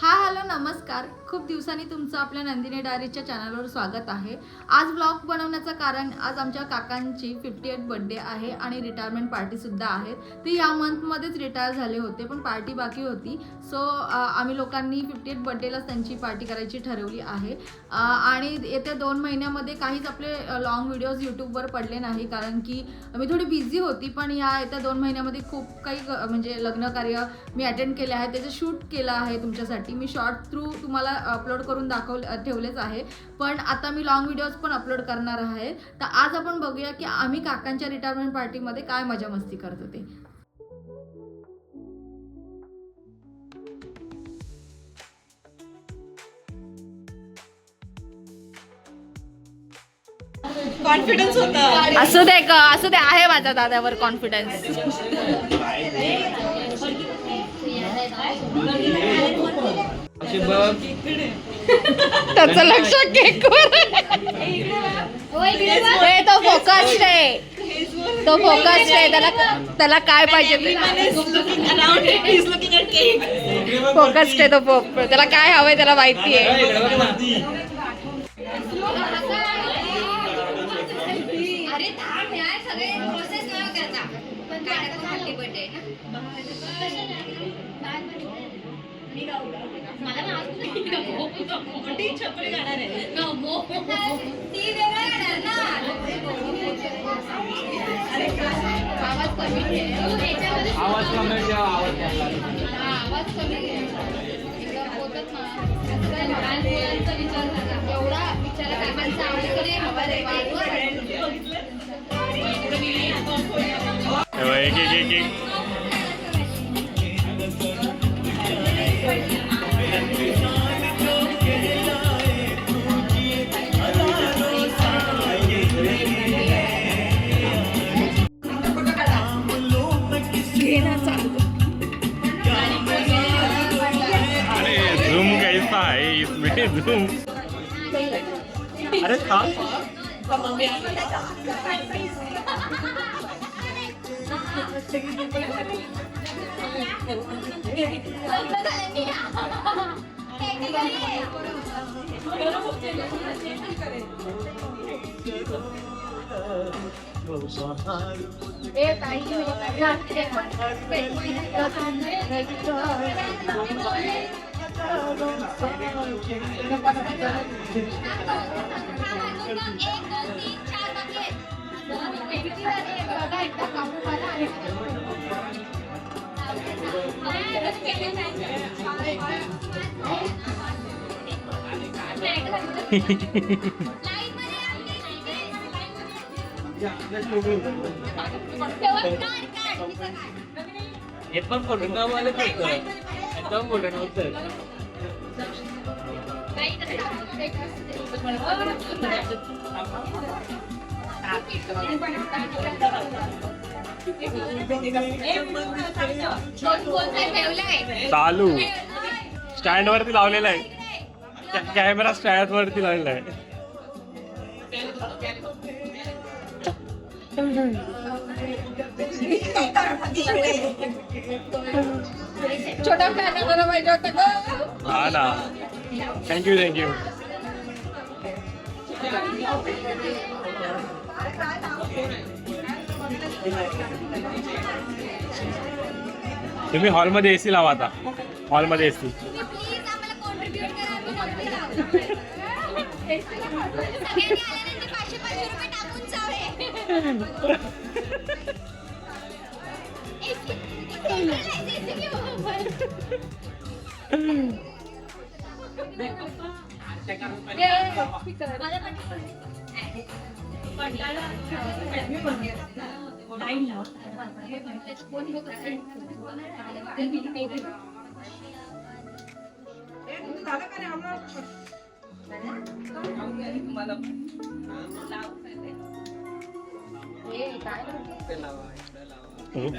Hello नमस्कार. खूप दिवसांनी तुमचं आपल्या नंदिनी डायरीच्या चॅनलवर स्वागत आहे. आज ब्लॉग बनवण्याचं कारण आज आमच्या काकांची 58th बर्थडे आहे आणि रिटायरमेंट पार्टीसुद्धा आहे. ते या मंथमध्येच रिटायर झाले होते पण पार्टी बाकी होती. सो आम्ही लोकांनी 58th बर्थडेलाच त्यांची पार्टी करायची ठरवली आहे. आणि येत्या 2 महिन्यामध्ये काहीच आपले लॉंग व्हिडिओज यूट्यूबवर पडले नाही कारण की मी थोडी बिझी होती. पण या येत्या 2 महिन्यामध्ये खूप काही म्हणजे लग्न कार्य मी अटेंड केले आहे, त्याचं शूट केलं आहे तुमच्यासाठी. मी शॉर्ट थ्रू तुम्हाला अपलोड करून ठेवलेच आहे. पण आता मी लॉंग व्हिडिओज पण अपलोड करणार आहे. तर आज आपण बघूया की आम्ही काकांच्या रिटायरमेंट पार्टीमध्ये काय मजा मस्ती करत होते. कॉन्फिडन्स होता. असू दे आहे माझ्या दादावर कॉन्फिडन्स. त्याचं लक्ष केकवर. तो फोकस्ड आहे, त्याला काय पाहिजे फोकस्ड आहे तो. त्याला काय हवंय त्याला माहिती आहे. झूम. अरे था ये पण फोटो का वाले फोटो एकदम फोटो नव्हतं. चालू स्टँड वरती लावलेला आहे, कॅमेरा स्टँड वरती लावलेला आहे. छोटा कॅमेरा पाहिजे होता का? हा ना. थँक्यू. तुम्ही हॉलमध्ये एसी लावा आता. हॉलमध्ये एसी.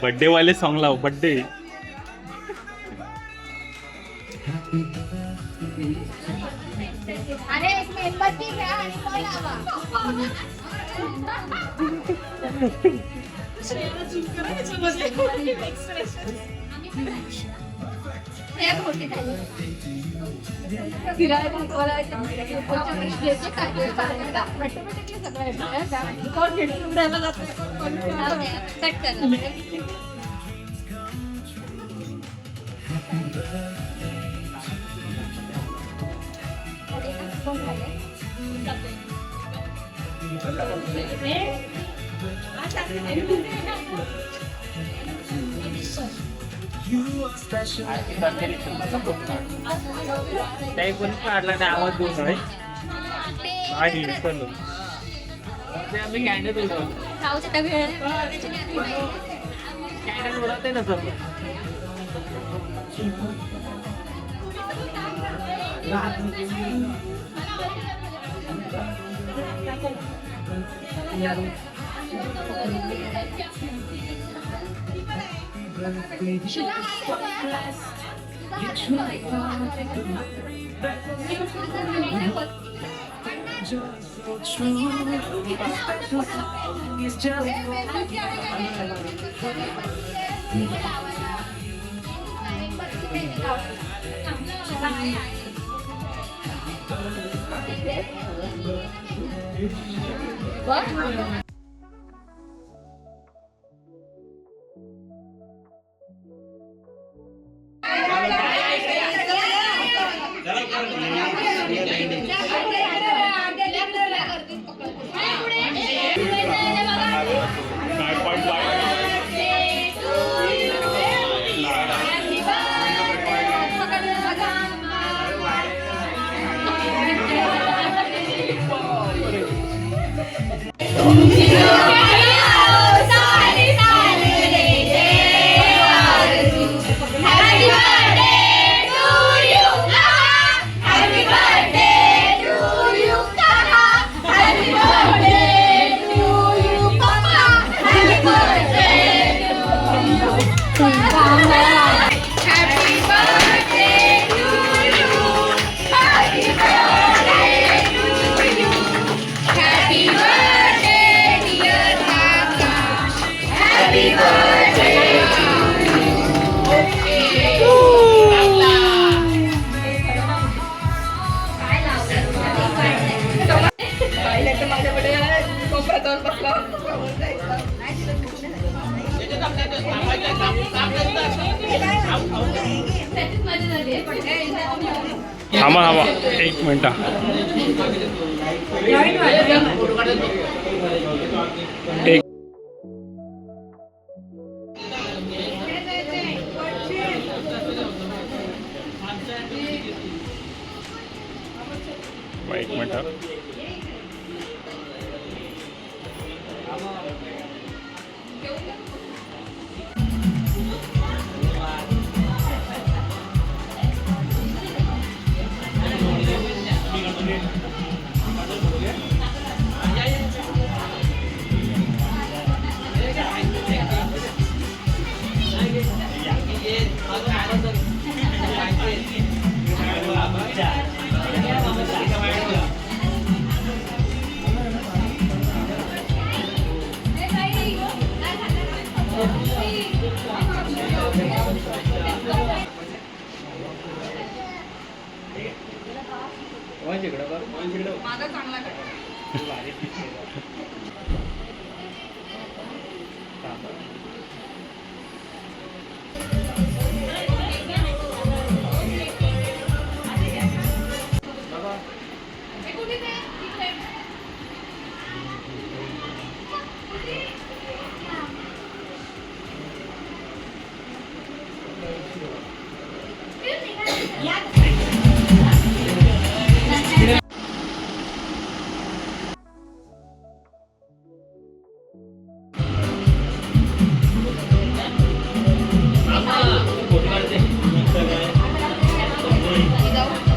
बर्थडे वाले सॉन्ग लाव. बर्थडे अरे एक मेणबत्ती घ्या आणि तो लावा. त्याही पण काढला नाही आवाज देऊन नाही विसरलो आम्ही कॅन्डल उडवतो कॅन्डल उडवते ना सर थांबा थांबा एक मिनिट एक मिनिट माझा चांगला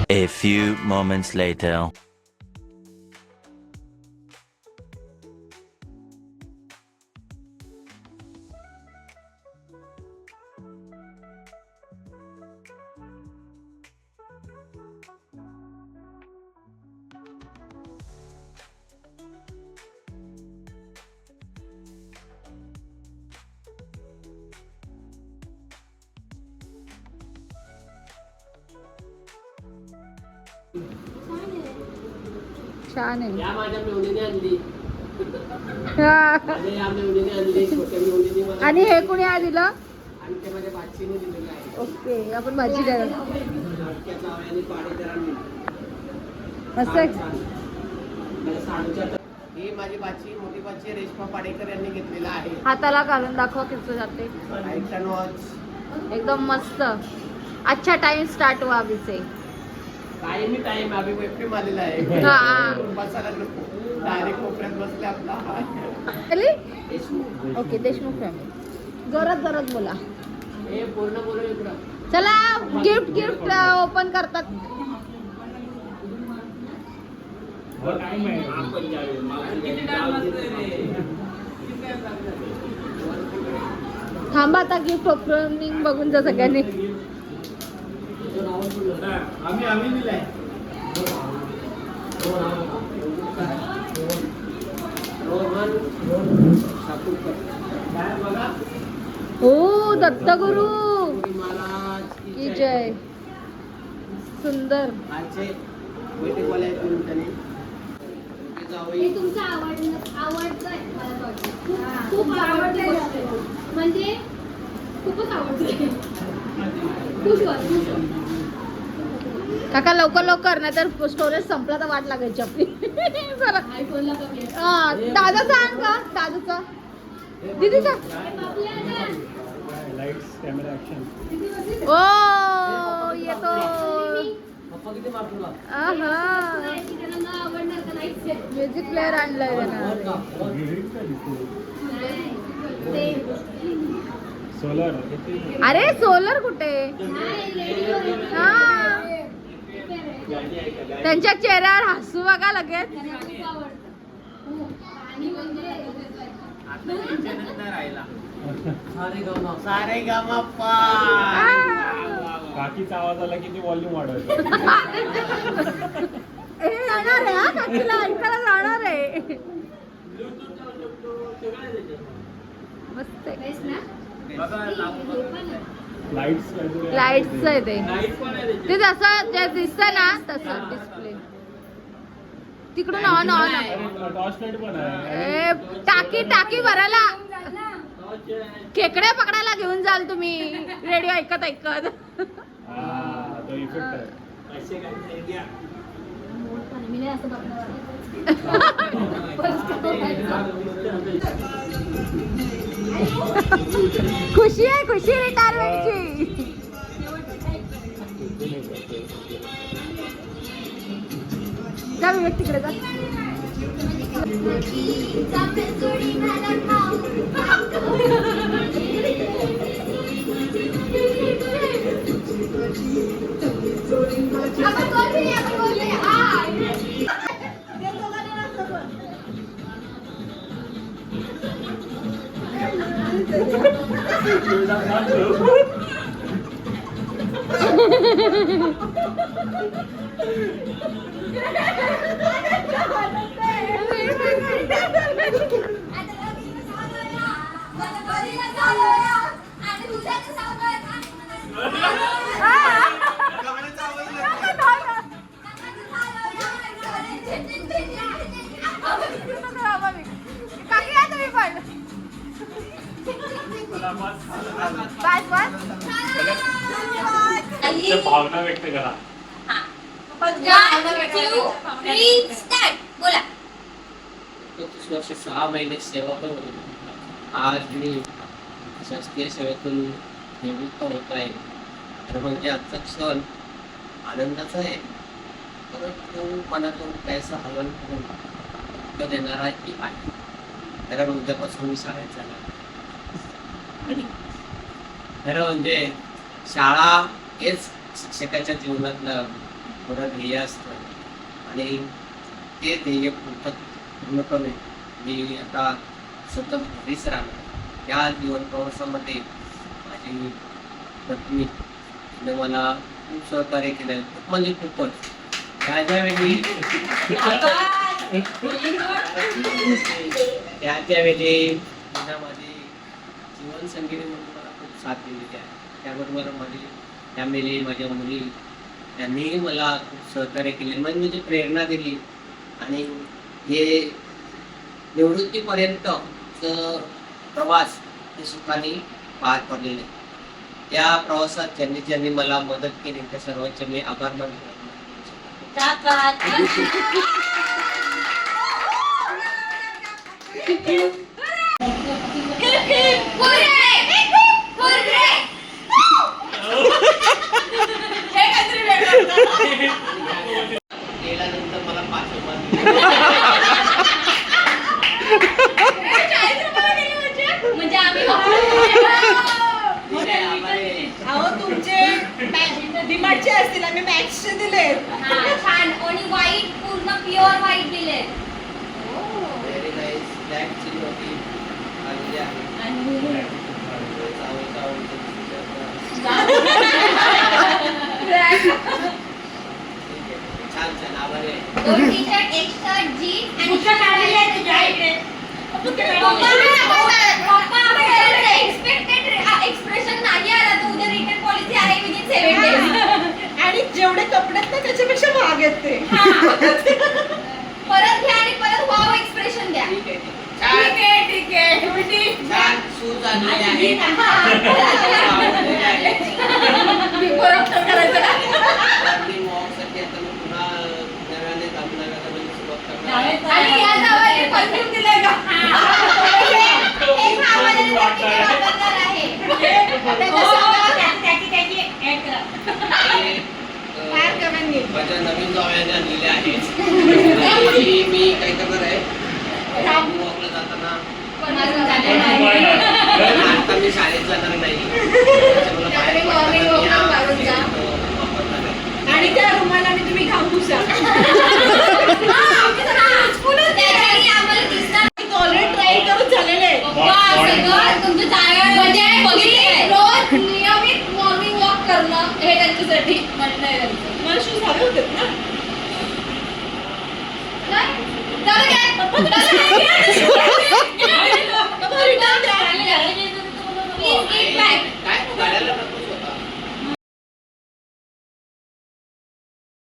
A few moments later. छान आहे. या माझ्या मेवणीने आणली हा. आणि या मेवणीने आणली छोट्या मेवणीने मला आणि हे कुणी आहे दिलं? आणि ते माझ्या भाचीने दिलेलं आहे. ओके, आपण भाजी द्या. लाडक्या जावयाने पाडेकरांनी मस्त आहे. मला साडूच्या ही माझी बाची मोठी बाची रेश्मा पाडेकर यांनी घेतलेला आहे. हाताला घालून दाखवा किती जाते. टायटन वॉच एकदम मस्त. अच्छा टाइम स्टार्ट हुआ अभी से. कायमी टाइम आम्ही वेबकेम आलेला आहे. हा. बसायला नको, डायरेक्ट कोपऱ्यात बसले आपला. Okay, Deshmukh family. जोरात जोरात बोला. हे पूर्ण बोलू इकडं. चला गिफ्ट गिफ्ट ओपन करतात. थांबा आता गिफ्ट ओपनिंग बघून जा सगळ्यांनी. आम्ही दिलाय. रोहन ठाकूरकर. काय बघा. हो, दत्तगुरु महाराज की जय. सुंदर. आजचे बैठकवाले आहेत म्हणून त्यांनी हे तुमचं आवडतंय मला वाटतं. खूप आवडलंय म्हणजे खूपच आवडतंय. खुश व्हा, खुश व्हा. काका लवकर लवकर, नाही तर स्टोरेज संपला तर वाट लागायची आपली. चला. आयफोनला कमी आहे. हा, दादाचा आण का? दादाचा दीदीचा. Lights camera action. ओ येतो. पप्पा किती मारला. आहा, त्यांना न आवडणार का नाही ते. म्युझिक प्लेअर आणलाय त्यानं. सोलर. अरे सोलर कुठे? हा, त्यांच्या चेहऱ्यावर हसू बघा लगेच. त्यांना खूप आवडतं. खूप. आणि म्हणजे सारे गामा पा. काकीचा आवाज आला की ती व्हॉल्यूम वाढवायचं. हे जाणार आहे हा, काकीला ऐकायला जाणार आहे. मस्त आहे. बेस्ट ना. लाईट्स लाईट्स आहे ते. ते जसं जे दिसतं ना तसं डिस्प्ले. तिकडून ऑन ऑन. टॉर्च लाईट पण आहे. ए, टाकी टाकी भरायला खेकड्या पकडायला घेऊन जाल तुम्ही रेडिओ ऐकत ऐकत. हा, तो इफेक्ट आहे. मी नाही असं बघणार. खुशी आहे, खुशी रिटायरमेंटची. जा विवेक तिकडे जा. ते भावना व्यक्त करा. बोला. 31 वर्ष 6 महिने सेवा करून आज मी शासकीय सेवेतून निवृत्त होत आहे. तर म्हणजे आजचा क्षण आनंदाचा आहे, परंतु मनातून काहीसा हवन करून देणाराही आहे. कारण उद्यापासून मी शाळेत जाणार. आणि खरं म्हणजे शाळा हेच शिक्षकाच्या जीवनातलं मोठं ध्येय असतं आणि ते ध्येय पूर्णपणे मी आता सतत घरीच राहणार. या जीवन प्रवासामध्ये माझी पत्नी तिने मला खूप सहकार्य केलं, खूप म्हणजे खूपच. त्यावेळी तिनं माझी जीवनसंगिनी म्हणून मला खूप साथ दिलेली आहे. त्याबरोबर माझी फॅमिली, माझ्या मुली त्यांनीही मला खूप सहकार्य केले, म्हणजे प्रेरणा दिली आणि हे निवृत्तीपर्यंत प्रवास हे सुखाने पार पडलेले. त्या प्रवासात ज्यांनी ज्यांनी मला मदत केली त्या सर्वांचे मी आभार मानतो. गेल्यानंतर मला 5 म्हणजे आम्ही अहो तुमचे डिमांडचे असतील, आम्ही मॅक्सचे दिले. छान आणि व्हाईट पूर्ण प्युअर व्हाईट दिले. Very nice. ब्लॅकची नोटी आलेली आहे. छान छान आभारी आहे. 2 टी-शर्ट, 1 शर्ट, जीन्स आणि एक्सप्रेशन नाही आला तर उद्या रिटर्न पॉलिसी आहे विदिन 7 डेज. आणि जेवढे कपडे आहेत ना त्याच्यापेक्षा महाग आहेत ते. परत घ्या आणि परत वाव एक्सप्रेशन द्या. ठीक आहे, ठीक आहे. ठीक आहे. छान शूज आणलेले आहेत. आवडलेले आहेत. Morning walk साठी आता मी पुन्हा नव्याने धामनगरला म्हणजे सुरुवात करणार आहे. आणि या जावाने परफ्यूम दिलाय का? हे खावायला वापरणार आहे. हे, माझ्या नवीन जावयाने आणलेले आहेत. आणि मी काय करणार आहे मॉर्निंग वॉकला जाताना आता मी शाळेत जाणार नाही. त्याच्यामुळे बाहेर मॉर्निंग वॉकला मारून जा. वापरणार आहे. आणि त्या रुमालाने तुम्ही घाम पुसा. त्याच्याने आम्हाला दिसणार ऑलरेडी ट्राय करून झालेले आहे. सगळं तुमचं म्हणजे बघितलंय. रोज नियमित मॉर्निंग वॉक करणं हे त्यांच्यासाठी म्हटलं आहे त्यांचं. मला शूज हवे होते ना. नाही? जाऊ द्या.